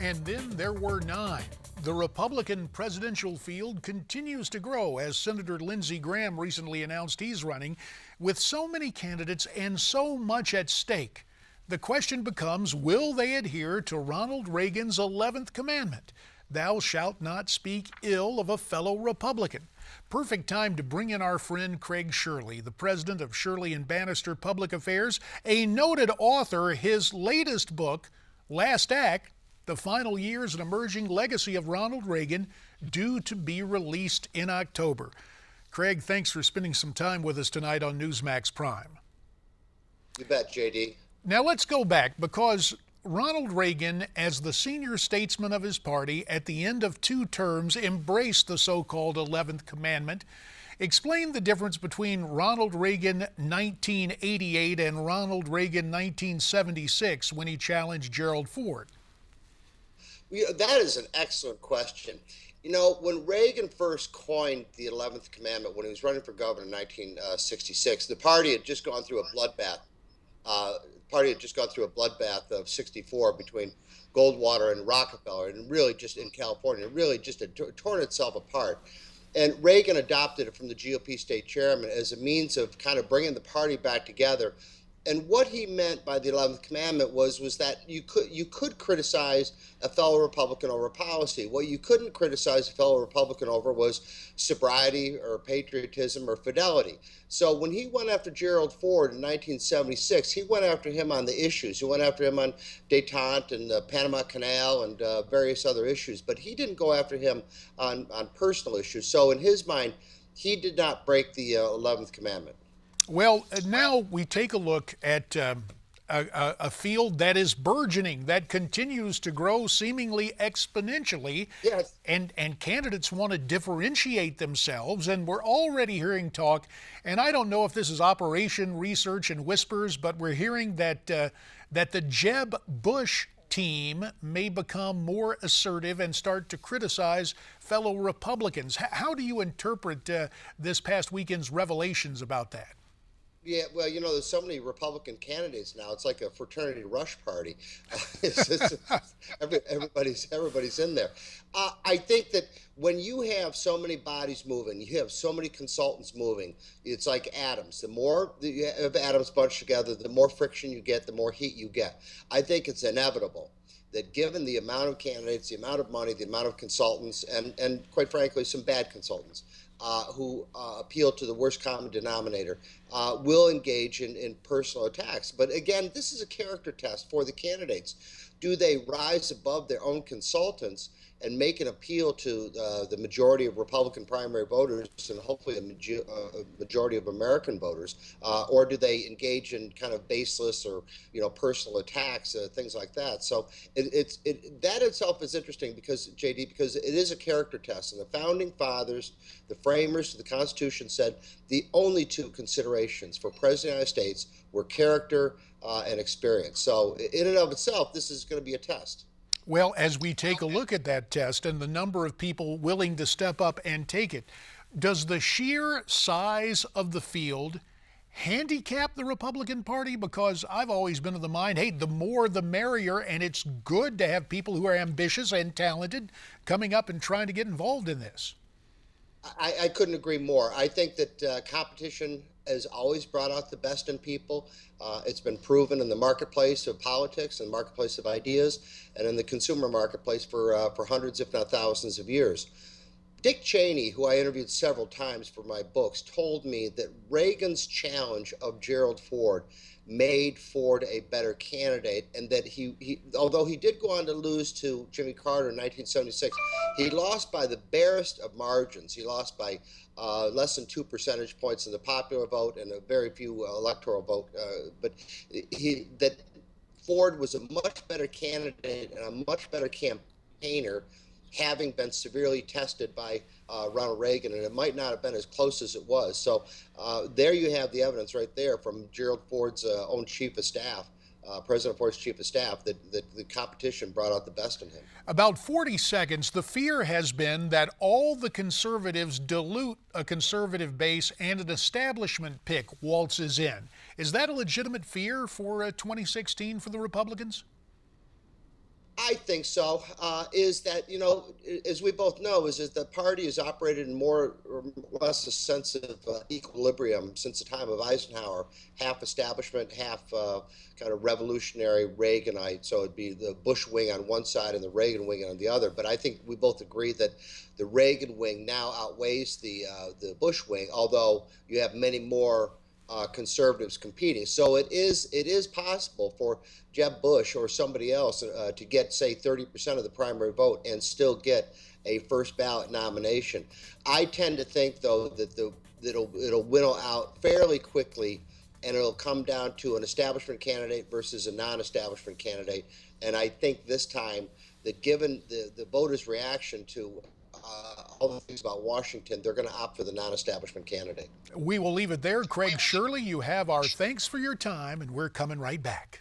And then there were 9. The Republican presidential field continues to grow as Senator Lindsey Graham recently announced he's running. With so many candidates and so much at stake, the question becomes, will they adhere to Ronald Reagan's 11th commandment? Thou shalt not speak ill of a fellow Republican. Perfect time to bring in our friend Craig Shirley, the president of Shirley and Bannister Public Affairs, a noted author. His latest book, Last Act, The Final Years and Emerging Legacy of Ronald Reagan, due to be released in October. Craig, thanks for spending some time with us tonight on Newsmax Prime. You bet, JD. Now let's go back, because Ronald Reagan, as the senior statesman of his party at the end of 2 terms, embraced the so-called 11th commandment. Explain the difference between Ronald Reagan 1988 and Ronald Reagan 1976 when he challenged Gerald Ford. That is an excellent question. You know, when Reagan first coined the 11th commandment when he was running for governor in 1966, the party had just gone through a bloodbath. Of 64 between Goldwater and Rockefeller, and really just in California, really just had torn itself apart. And Reagan adopted it from the GOP state chairman as a means of kind of bringing the party back together. And what he meant by the 11th commandment was that you could criticize a fellow Republican over policy. What you couldn't criticize a fellow Republican over was sobriety or patriotism or fidelity. So when he went after Gerald Ford in 1976, he went after him on the issues. He went after him on détente and the Panama Canal and various other issues. But he didn't go after him on personal issues. So in his mind, he did not break the 11th commandment. Well, now we take a look at a field that is burgeoning, that continues to grow seemingly exponentially. Yes. And candidates want to differentiate themselves, and we're already hearing talk, and I don't know if this is Operation Research and Whispers, but we're hearing that the Jeb Bush team may become more assertive and start to criticize fellow Republicans. How do you interpret this past weekend's revelations about that? Yeah, well, you know, there's so many Republican candidates now. It's like a fraternity rush party. Everybody's in there. I think that when you have so many bodies moving, you have so many consultants moving, it's like atoms. The more you have atoms bunched together, the more friction you get, the more heat you get. I think it's inevitable that given the amount of candidates, the amount of money, the amount of consultants, and quite frankly, some bad consultants, who appeal to the worst common denominator, will engage in personal attacks. But again, this is a character test for the candidates. Do they rise above their own consultants and make an appeal to the majority of Republican primary voters and hopefully a majority of American voters, or do they engage in kind of baseless or personal attacks, things like that? So that itself is interesting because JD, because it is a character test, and the founding fathers, the framers of the Constitution, said the only 2 considerations for President of the United States were character and experience. So in and of itself, this is going to be a test. Well, as we take a look at that test and the number of people willing to step up and take it, does the sheer size of the field handicap the Republican Party? Because I've always been of the mind, hey, the more the merrier, and it's good to have people who are ambitious and talented coming up and trying to get involved in this. I couldn't agree more. I think that competition has always brought out the best in people. It's been proven in the marketplace of politics and marketplace of ideas and in the consumer marketplace for hundreds, if not thousands of years. Dick Cheney, who I interviewed several times for my books, told me that Reagan's challenge of Gerald Ford made Ford a better candidate, and that he although he did go on to lose to Jimmy Carter in 1976, he lost by the barest of margins. He lost by less than 2 percentage points in the popular vote and a very few electoral vote. But that Ford was a much better candidate and a much better campaigner, having been severely tested by Ronald Reagan, and it might not have been as close as it was. So there you have the evidence right there from Gerald Ford's own chief of staff, President Ford's chief of staff, that the competition brought out the best in him. About 40 seconds, the fear has been that all the conservatives dilute a conservative base and an establishment pick waltzes in. Is that a legitimate fear for 2016 for the Republicans? I think so. Is that, as we both know, is that the party has operated in more or less a sense of equilibrium since the time of Eisenhower, half establishment, half kind of revolutionary Reaganite. So it'd be the Bush wing on one side and the Reagan wing on the other. But I think we both agree that the Reagan wing now outweighs the Bush wing, although you have many more conservatives competing. So it is possible for Jeb Bush or somebody else to get, say, 30% of the primary vote and still get a first ballot nomination. I tend to think, though, that it'll whittle out fairly quickly, and it'll come down to an establishment candidate versus a non-establishment candidate. And I think this time that, given the voters' reaction to all the things about Washington, they're going to opt for the non-establishment candidate. We will leave it there. Craig, Shirley, you have our thanks for your time, and we're coming right back.